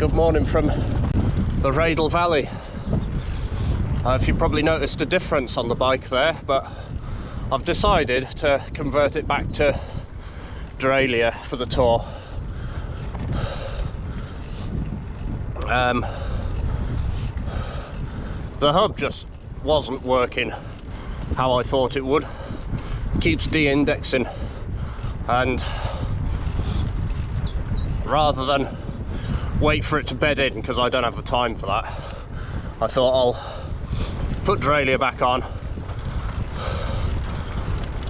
good morning from the Radle Valley. If you probably noticed a difference on the bike there, but I've decided to convert it back to derailleur for the tour. The hub just wasn't working how I thought it would. It keeps de-indexing, and rather than wait for it to bed in, because I don't have the time for that, I thought I'll put derailleur back on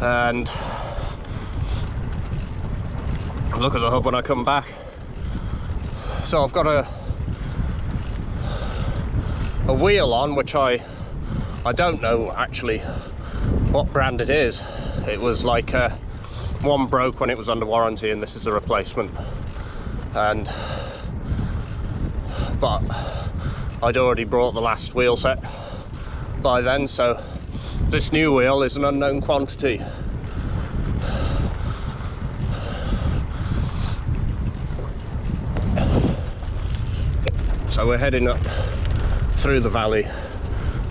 and look at the hub when I come back. So I've got a wheel on, which I don't know actually what brand it is. It was like one broke when it was under warranty, and this is a replacement. But I'd already brought the last wheel set by then, so this new wheel is an unknown quantity. So we're heading up through the valley,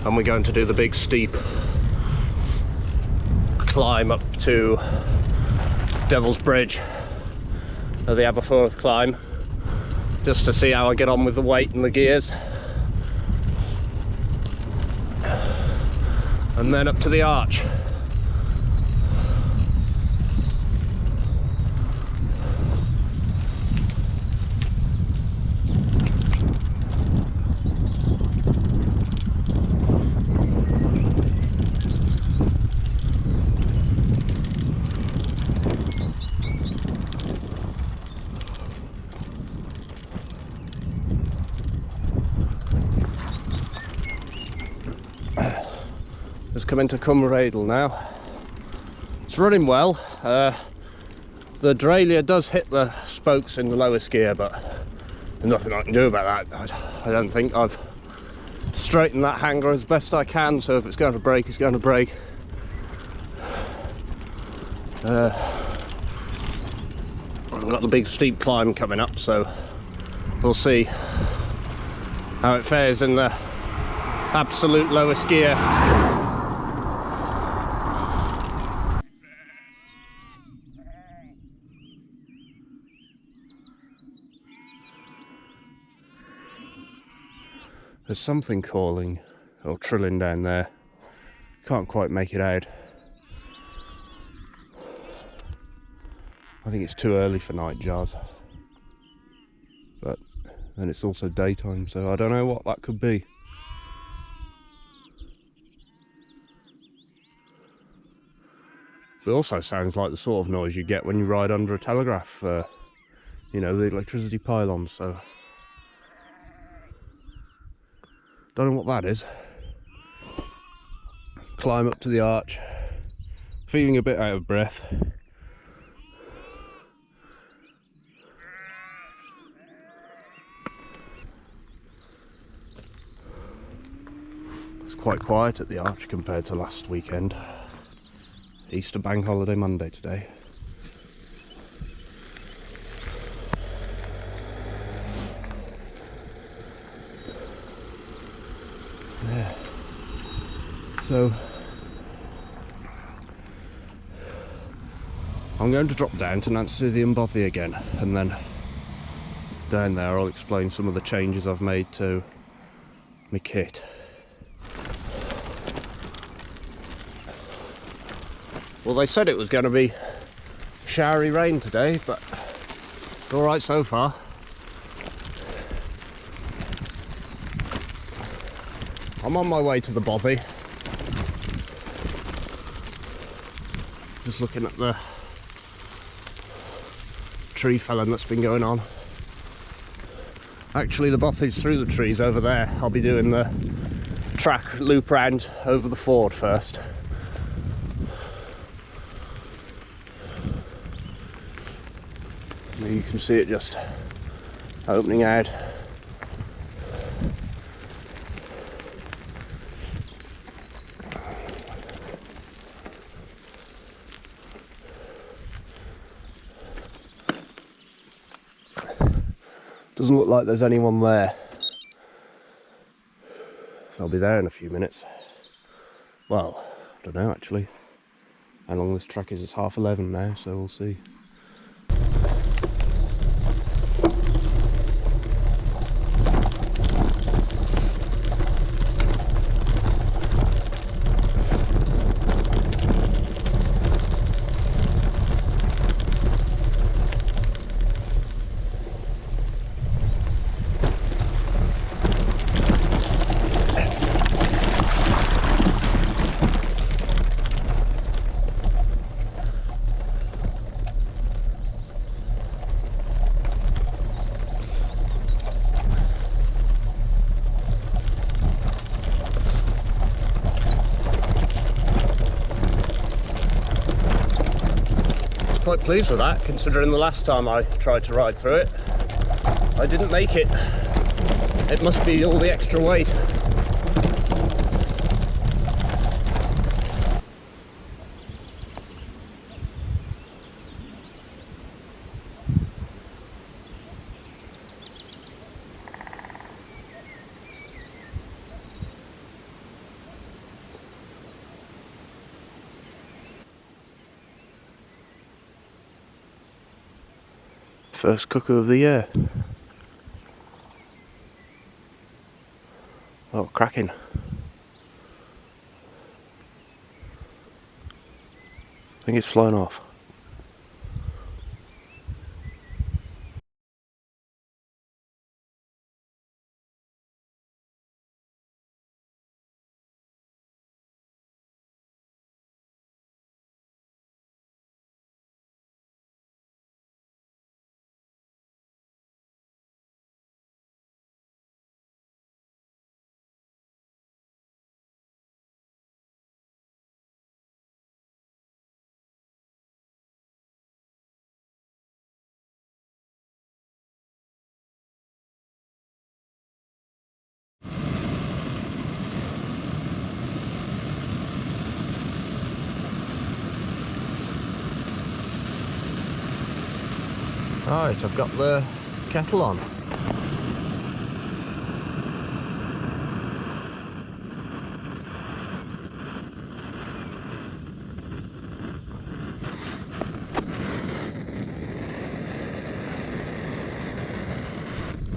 and we're going to do the big steep climb up to Devil's Bridge, or the Aberforth climb, just to see how I get on with the weight and the gears, and then up to the arch. Just come into Radle now. It's running well. The derailleur does hit the spokes in the lowest gear, but there's nothing I can do about that. I don't think. I've straightened that hanger as best I can, so if it's going to break, it's going to break. I've got the big steep climb coming up, so we'll see how it fares in the absolute lowest gear. There's something calling or trilling down there. Can't quite make it out. I think it's too early for nightjars, but then it's also daytime, so I don't know what that could be. It also sounds like the sort of noise you get when you ride under a telegraph, you know, the electricity pylons, so don't know what that is. Climb up to the arch, feeling a bit out of breath. It's quite quiet at the arch compared to last weekend. Easter bank holiday Monday today. Yeah. So I'm going to drop down to Nancy the Embothy again, and then down there I'll explain some of the changes I've made to my kit. Well, they said it was going to be showery rain today, but it's alright so far. I'm on my way to the bothy. Just looking at the tree felling that's been going on. Actually, the bothy's through the trees over there. I'll be doing the track loop round over the ford first. You can see it just opening out. Doesn't look like there's anyone there. So I'll be there in a few minutes. Well, I don't know actually. How long this track is, it's 11:30 now, so we'll see. Quite pleased with that, considering the last time I tried to ride through it, I didn't make it. It must be all the extra weight. First cuckoo of the year. Oh, cracking. I think it's flown off. Right, I've got the kettle on.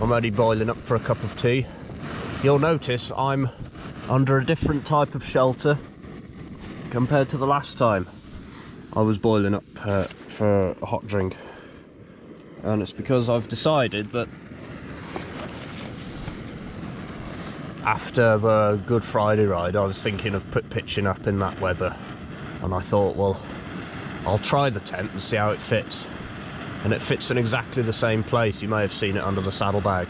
I'm only boiling up for a cup of tea. You'll notice I'm under a different type of shelter compared to the last time I was boiling up for a hot drink. And it's because I've decided that after the Good Friday ride I was thinking of pitching up in that weather, and I thought, well, I'll try the tent and see how it fits. And it fits in exactly the same place. You may have seen it under the saddlebag.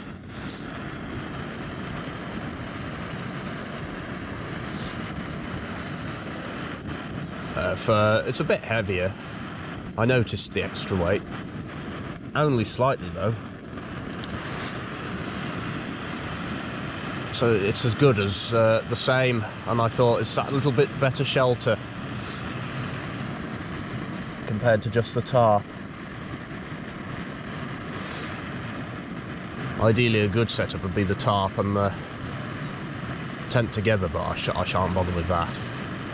It's a bit heavier. I noticed the extra weight. Only slightly though. So it's as good as the same, and I thought it's that little bit better shelter compared to just the tarp. Ideally a good setup would be the tarp and the tent together, but I shan't bother with that.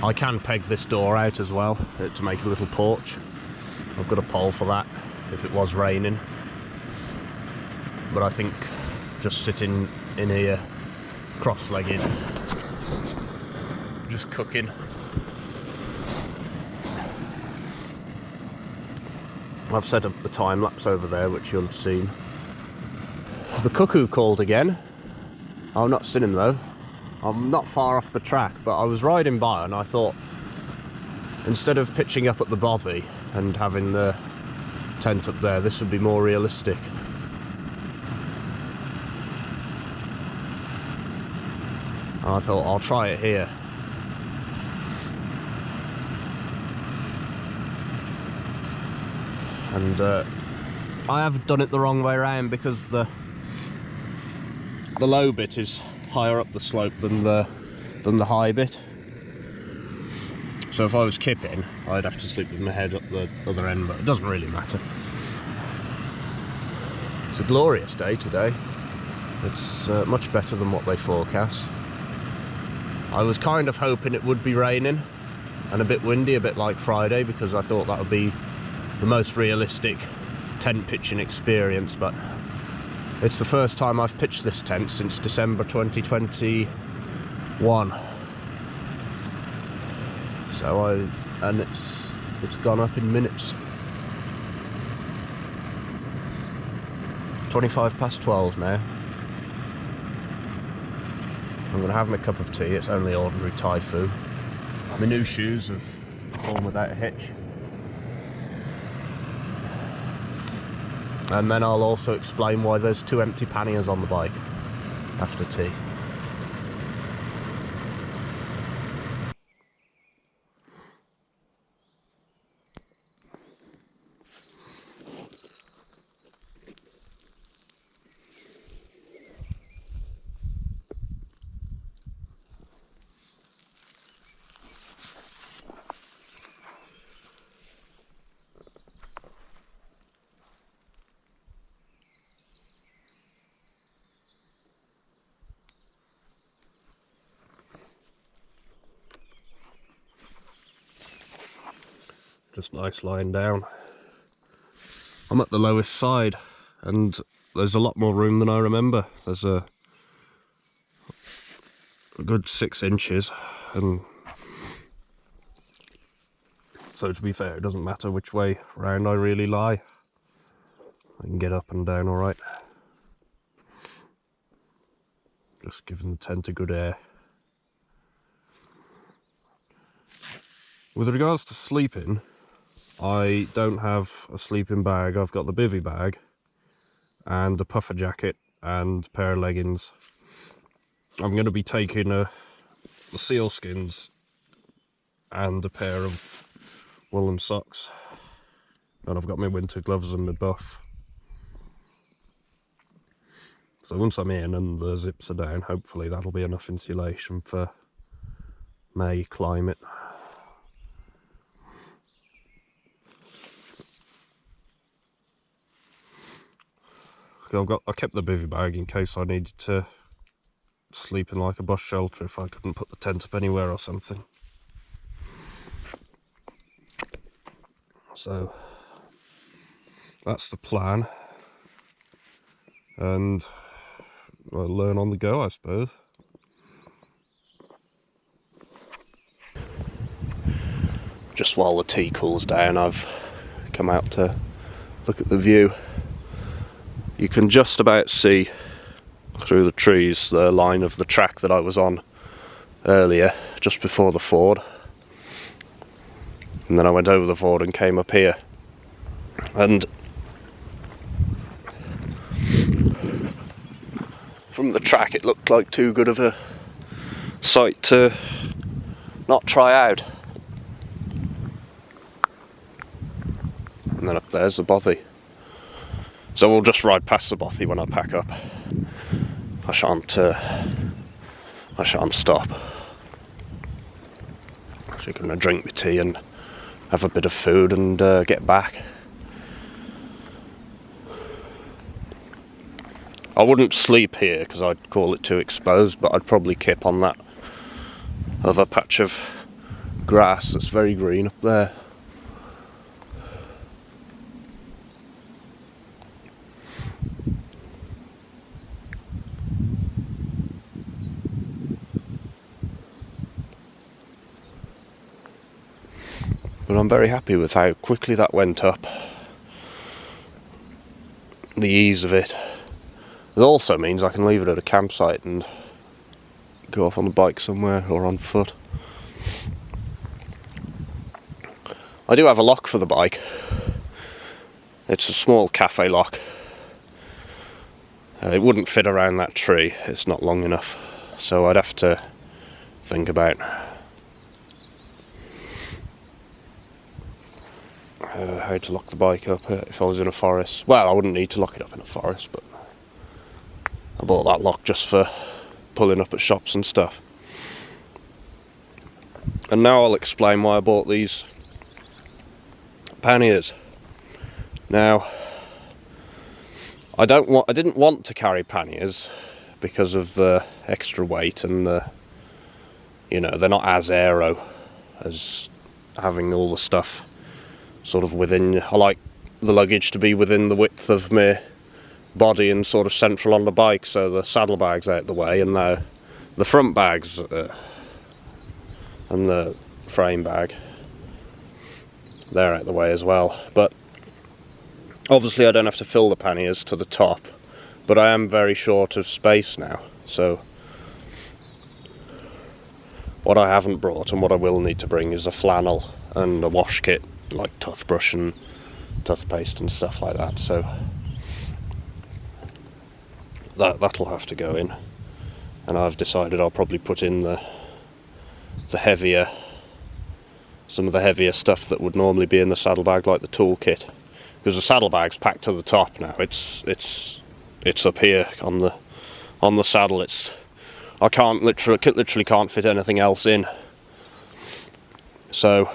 I can peg this door out as well to make a little porch. I've got a pole for that if it was raining, but I think just sitting in here cross-legged, just cooking. I've set up the time lapse over there, which you'll have seen. The cuckoo called again. I've not seen him though. I'm not far off the track, but I was riding by and I thought, instead of pitching up at the bothy and having the tent up there, this would be more realistic. And I thought, I'll try it here. And I have done it the wrong way around, because the low bit is higher up the slope than the high bit. So if I was kipping, I'd have to sleep with my head up the other end, but it doesn't really matter. It's a glorious day today. It's much better than what they forecast. I was kind of hoping it would be raining and a bit windy, a bit like Friday, because I thought that would be the most realistic tent pitching experience, but it's the first time I've pitched this tent since December 2021. And it's gone up in minutes. 12:25 now. I'm gonna have my cup of tea. It's only ordinary Thai food. My new shoes have fallen without a hitch. And then I'll also explain why there's 2 empty panniers on the bike after tea. Just nice lying down. I'm at the lowest side and there's a lot more room than I remember. There's a good 6 inches, and so to be fair, it doesn't matter which way round I really lie. I can get up and down alright. Just giving the tent a good air. With regards to sleeping, I don't have a sleeping bag. I've got the bivvy bag and a puffer jacket and a pair of leggings. I'm going to be taking the seal skins and a pair of woolen socks, and I've got my winter gloves and my buff. So once I'm in and the zips are down, hopefully that'll be enough insulation for May climate. I kept the bivvy bag in case I needed to sleep in like a bus shelter if I couldn't put the tent up anywhere or something. So that's the plan, and I'll learn on the go, I suppose. Just while the tea cools down, I've come out to look at the view. You can just about see through the trees the line of the track that I was on earlier, just before the ford. And then I went over the ford and came up here. And from the track it looked like too good of a site to not try out. And then up there's the bothy. So we'll just ride past the bothy when I pack up. I shan't stop. So I'm gonna drink my tea and have a bit of food and get back. I wouldn't sleep here because I'd call it too exposed, but I'd probably kip on that other patch of grass that's very green up there. But I'm very happy with how quickly that went up. The ease of it. It also means I can leave it at a campsite and go off on the bike somewhere or on foot. I do have a lock for the bike. It's a small cafe lock. It wouldn't fit around that tree, it's not long enough. So I'd have to think about how to lock the bike up if I was in a forest. Well, I wouldn't need to lock it up in a forest, but I bought that lock just for pulling up at shops and stuff. And now I'll explain why I bought these panniers. Now, I didn't want to carry panniers because of the extra weight and the, you know, they're not as aero as having all the stuff sort of within. I like the luggage to be within the width of my body and sort of central on the bike, so the saddlebags out the way, and the front bags and the frame bag, they're out the way as well. But obviously I don't have to fill the panniers to the top, but I am very short of space now, so what I haven't brought and what I will need to bring is a flannel and a wash kit, like toothbrush and toothpaste and stuff like that, so that'll have to go in. And I've decided I'll probably put in some of the heavier stuff that would normally be in the saddlebag, like the toolkit, because the saddlebag's packed to the top now. It's up here on the saddle. I literally can't fit anything else in. So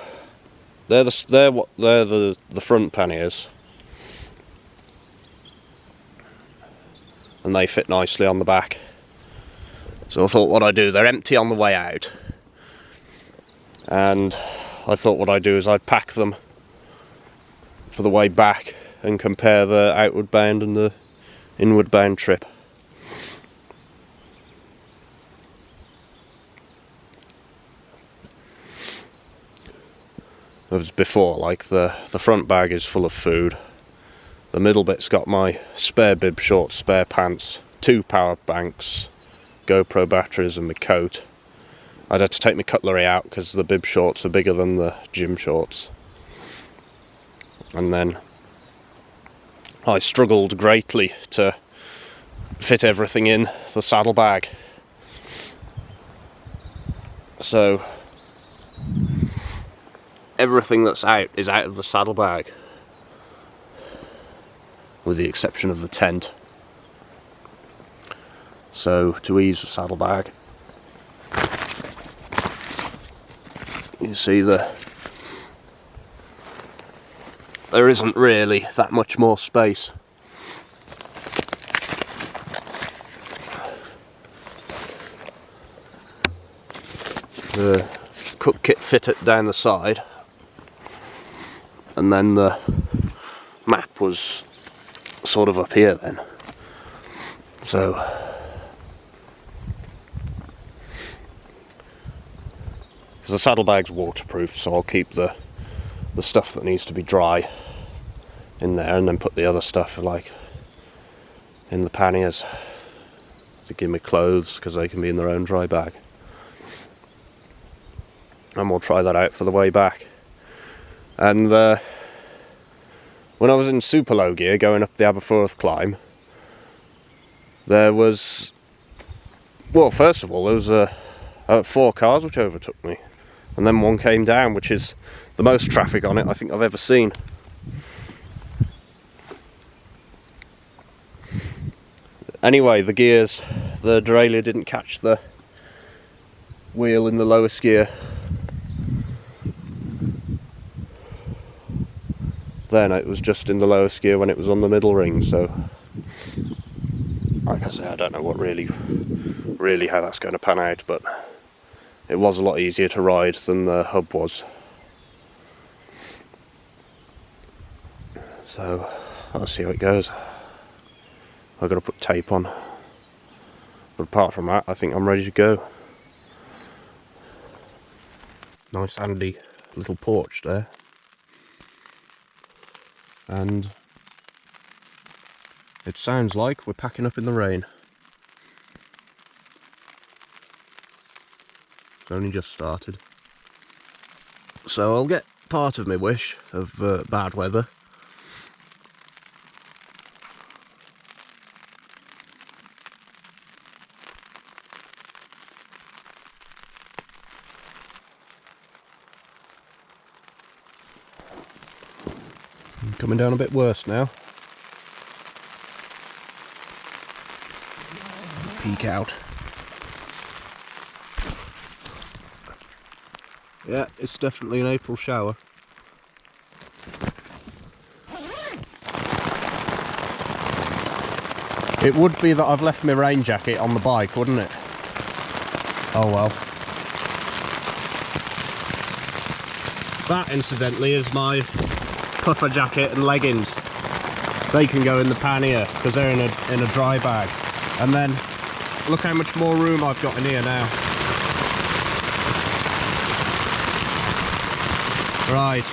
they're the front panniers, and they fit nicely on the back. So I thought what I'd do, they're empty on the way out, and I thought what I'd do is I'd pack them for the way back and compare the outward bound and the inward bound trip. As before, like the front bag is full of food, the middle bit's got my spare bib shorts, spare pants, 2 power banks, GoPro batteries and my coat. I'd had to take my cutlery out because the bib shorts are bigger than the gym shorts. And then I struggled greatly to fit everything in the saddlebag. So everything that's out is out of the saddlebag, with the exception of the tent. So to ease the saddlebag, you see there isn't really that much more space. The cook kit fit it down the side, and then the map was sort of up here then. So the saddlebag's waterproof, so I'll keep the stuff that needs to be dry in there, and then put the other stuff like in the panniers to give me clothes, because they can be in their own dry bag. And we'll try that out for the way back. And when I was in super low gear going up the Aberforth climb, there was, well, first of all there was 4 cars which overtook me, and then one came down, which is the most traffic on it I think I've ever seen. Anyway, the gears, the derailleur didn't catch the wheel in the lowest gear. Then it was just in the lowest gear when it was on the middle ring, so like I say, I don't know what really how that's going to pan out, but it was a lot easier to ride than the hub was. So I'll see how it goes. I've got to put tape on, but apart from that I think I'm ready to go. Nice handy little porch there, and it sounds like we're packing up in the rain. It's only just started, so I'll get part of my wish of bad weather. Coming down a bit worse now. Peek out. Yeah, it's definitely an April shower. It would be that I've left my rain jacket on the bike, wouldn't it? Oh well. That, incidentally, is my puffer jacket and leggings. They can go in the pannier because they're in a dry bag. And then look how much more room I've got in here now. Right.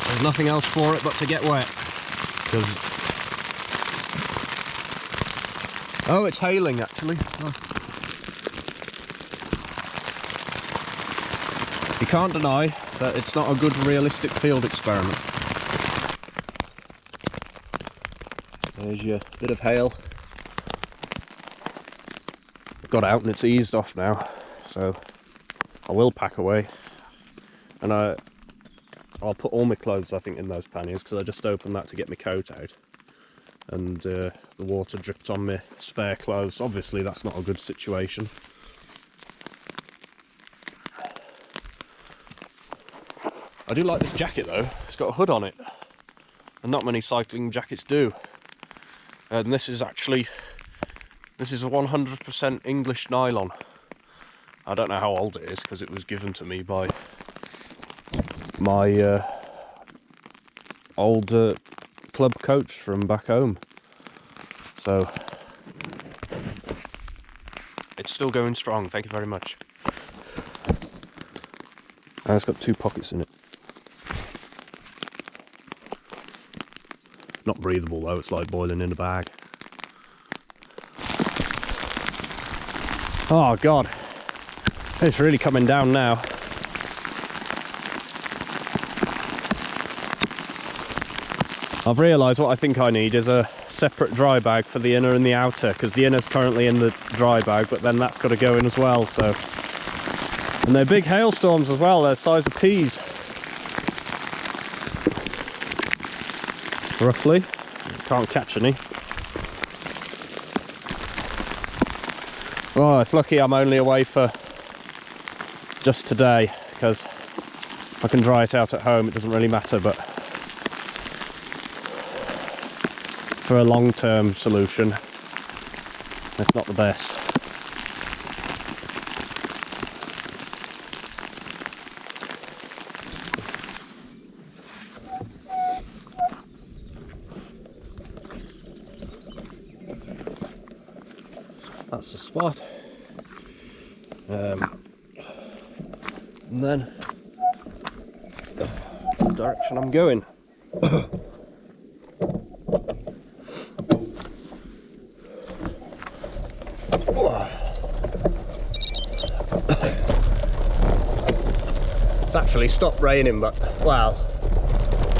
There's nothing else for it but to get wet. Oh, it's hailing actually. Oh. You can't deny that it's not a good realistic field experiment. There's your bit of hail. Got out and it's eased off now, so I will pack away. And I'll put all my clothes, I think, in those panniers because I just opened that to get my coat out. And the water dripped on my spare clothes. Obviously that's not a good situation. I do like this jacket though. It's got a hood on it, and not many cycling jackets do. And this is a 100% English nylon. I don't know how old it is because it was given to me by my old club coach from back home. So it's still going strong, thank you very much. And it's got 2 pockets in it. Not breathable though, it's like boiling in a bag. Oh god, it's really coming down now. I've realised what I think I need is a separate dry bag for the inner and the outer, because the inner's currently in the dry bag, but then that's got to go in as well. So, and they're big hailstorms as well, they're the size of peas. Roughly. Can't catch any. Oh, it's lucky I'm only away for just today, because I can dry it out at home, it doesn't really matter, but for a long-term solution, it's not the best. That's the spot. And then the direction I'm going. It's actually stopped raining, but well,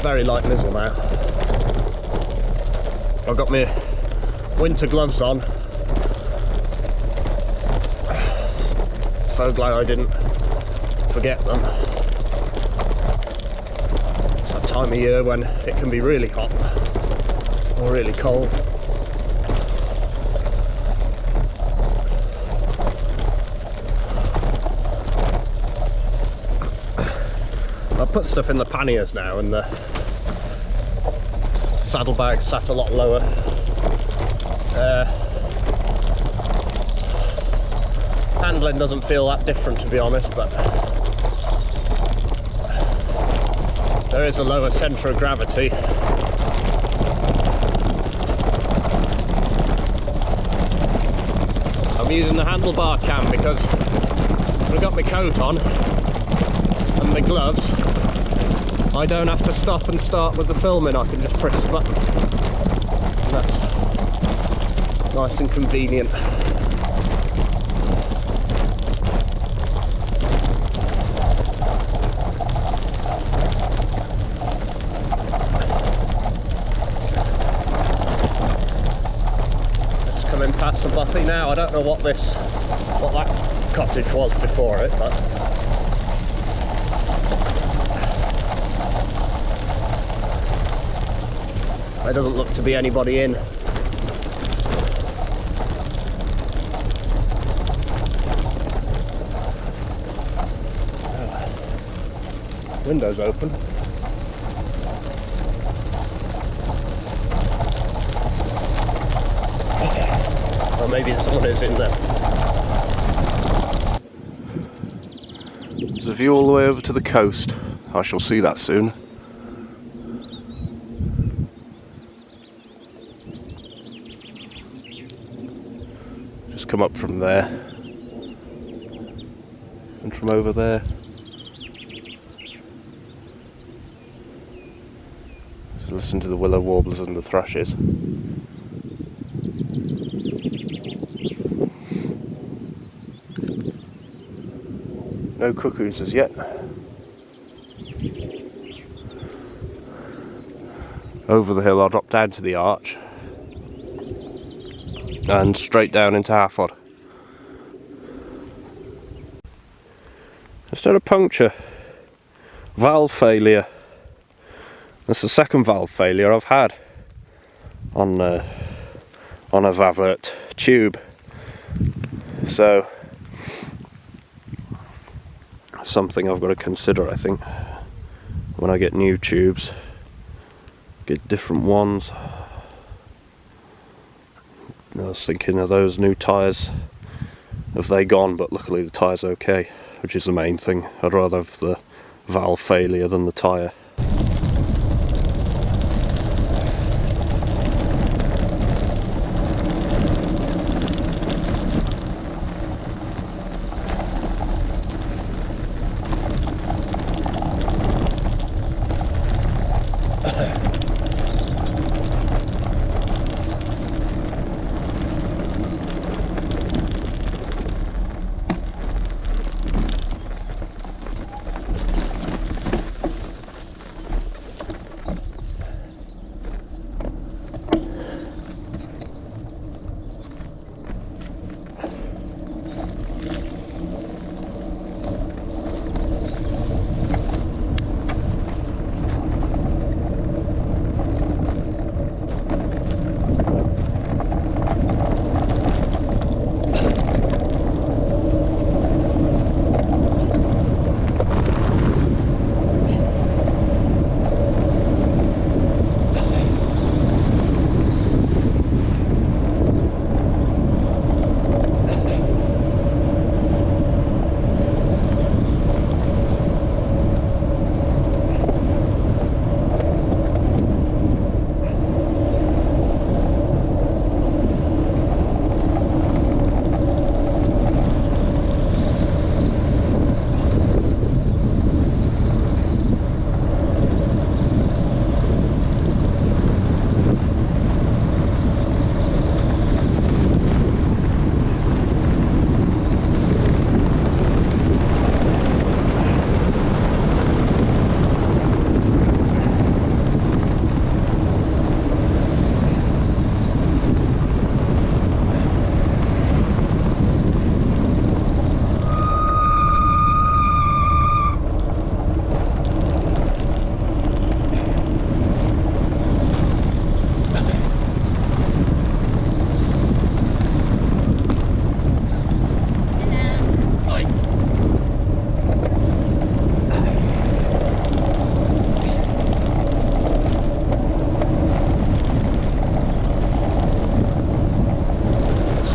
very light mizzle now. I've got my winter gloves on. So glad I didn't forget them. It's that time of year when it can be really hot or really cold. I've put stuff in the panniers now, and the saddlebags sat a lot lower. Handling doesn't feel that different, to be honest, but there is a lower centre of gravity. I'm using the handlebar cam because I've got my coat on and my gloves. I don't have to stop and start with the filming, I can just press the button. And that's nice and convenient. Past the bothy now. I don't know what that cottage was before it, but there doesn't look to be anybody in. Window's open. Or maybe someone is in there. There's a view all the way over to the coast. I shall see that soon. Just come up from there. And from over there. Just listen to the willow warblers and the thrushes. No cuckoos as yet. Over the hill I'll drop down to the arch and straight down into Halford. Just had a puncture. Valve failure. That's the second valve failure I've had on a Vavert tube. So something I've got to consider, I think, when I get new tubes. Get different ones. I was thinking of those new tyres, have they gone, but luckily the tyre's okay, which is the main thing. I'd rather have the valve failure than the tyre.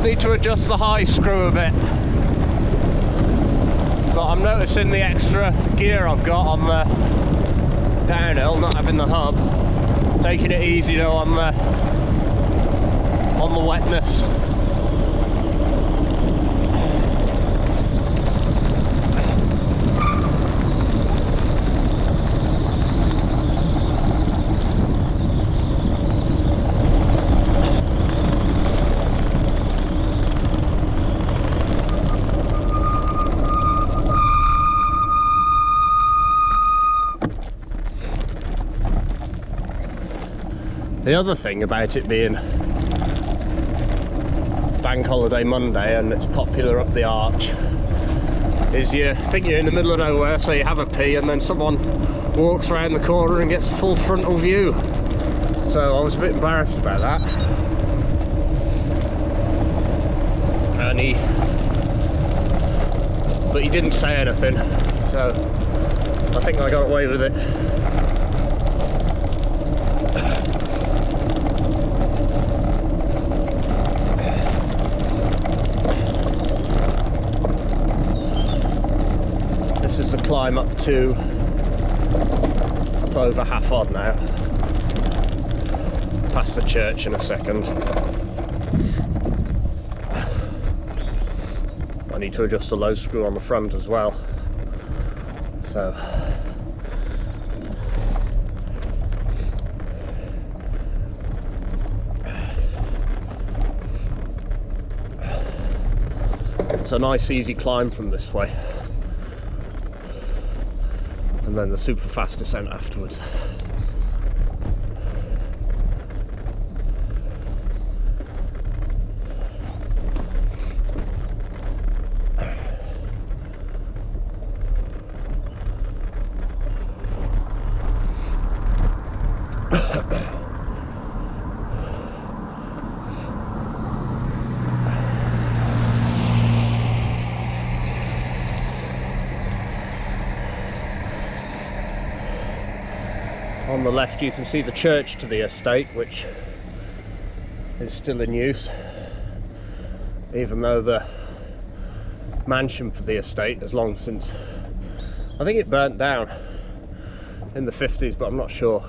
Need to adjust the high screw a bit, but I'm noticing the extra gear I've got on the downhill, not having the hub, taking it easy though on the wetness. The other thing about it being Bank Holiday Monday and it's popular up the arch is you think you're in the middle of nowhere, so you have a pee and then someone walks around the corner and gets a full frontal view. So I was a bit embarrassed about that. But he didn't say anything, so I think I got away with it. This is the climb up to over half odd now. Past the church in a second. I need to adjust the low screw on the front as well. So it's a nice easy climb from this way, and then the super fast descent afterwards. On the left you can see the church to the estate, which is still in use, even though the mansion for the estate has long since, I think it burnt down in the 50s, but I'm not sure.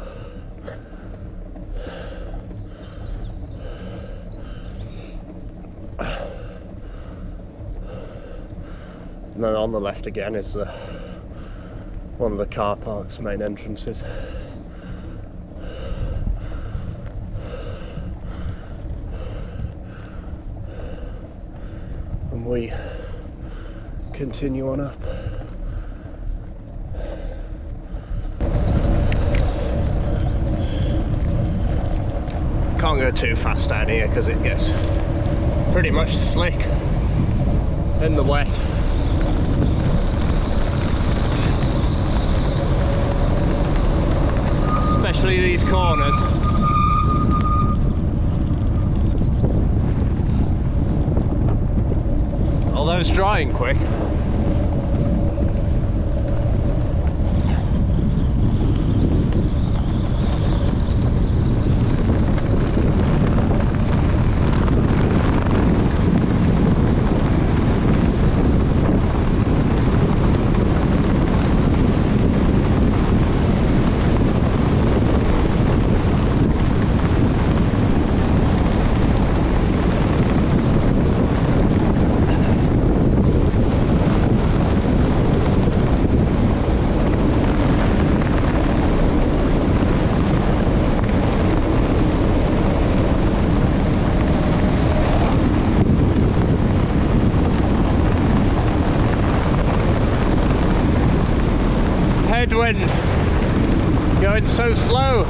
And then on the left again is one of the car park's main entrances. And we continue on up. Can't go too fast down here because it gets pretty much slick in the wet. Especially these corners. Although it's drying quick. Headwind going so slow.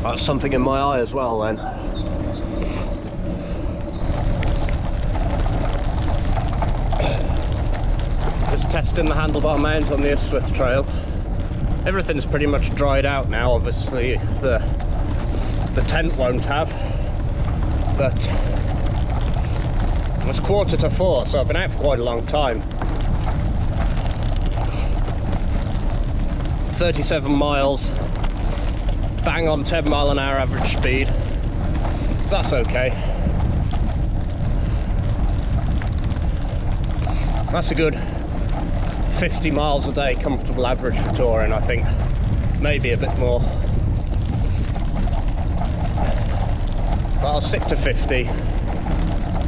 That's something in my eye as well then. Just testing the handlebar mount on the Ystwyth trail. Everything's pretty much dried out now, obviously the tent won't have, but it's 3:45, so I've been out for quite a long time. 37 miles. Bang on 10 mile an hour average speed. That's okay. That's a good 50 miles a day comfortable average for touring, I think. Maybe a bit more. But I'll stick to 50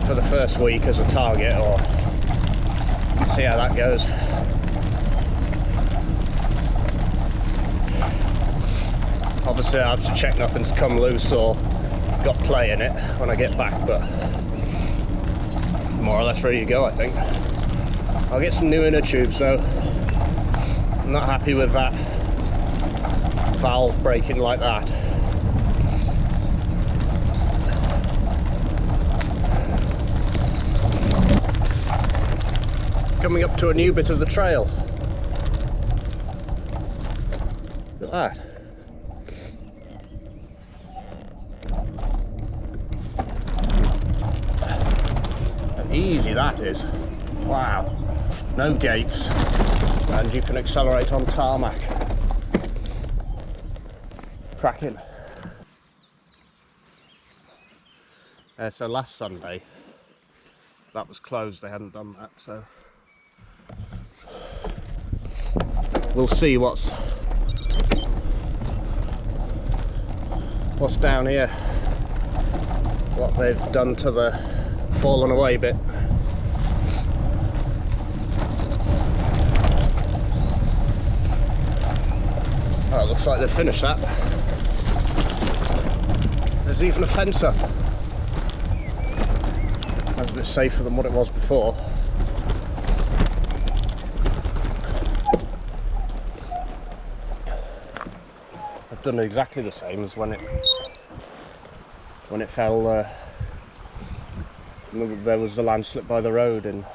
for the first week as a target, or See how that goes. Obviously I have to check nothing's come loose or got play in it when I get back, but more or less ready to go, I think. I'll get some new inner tubes though. I'm not happy with that valve breaking like that. Coming up to a new bit of the trail. Look at that. How easy that is. Wow. No gates. And you can accelerate on tarmac. Cracking. So last Sunday, that was closed, they hadn't done that, so we'll see what's down here, what they've done to the fallen away bit. Oh, it looks like they've finished that. There's even a fence up. That's a bit safer than what it was before. I've done exactly the same as when it fell. There was the landslip by the road and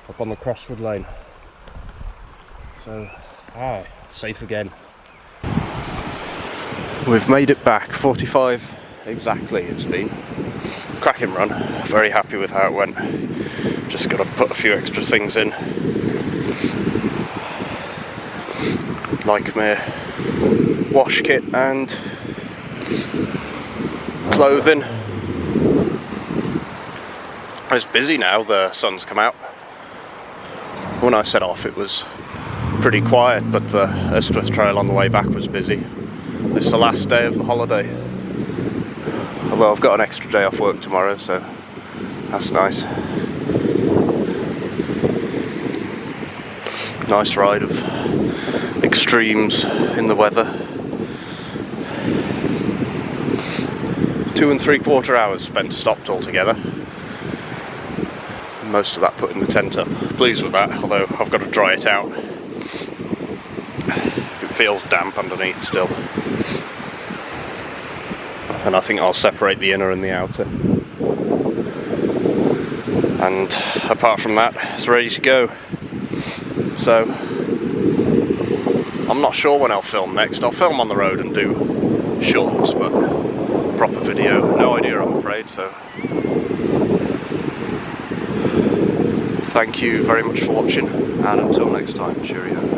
up on the Crosswood lane. So, safe again. We've made it back, 45 exactly it's been. Cracking run, very happy with how it went. Just got to put a few extra things in, like my wash kit and clothing. It's busy now, the sun's come out. When I set off it was pretty quiet, but the Estwith Trail on the way back was busy. This is the last day of the holiday. Although I've got an extra day off work tomorrow, so that's nice. Nice ride of extremes in the weather. 2 3/4 hours spent stopped altogether. Most of that putting the tent up. Pleased with that, although I've got to dry it out. It feels damp underneath still. And I think I'll separate the inner and the outer. And apart from that, it's ready to go. So, I'm not sure when I'll film next. I'll film on the road and do shorts, but proper video, no idea I'm afraid, so. Thank you very much for watching, and until next time, cheerio.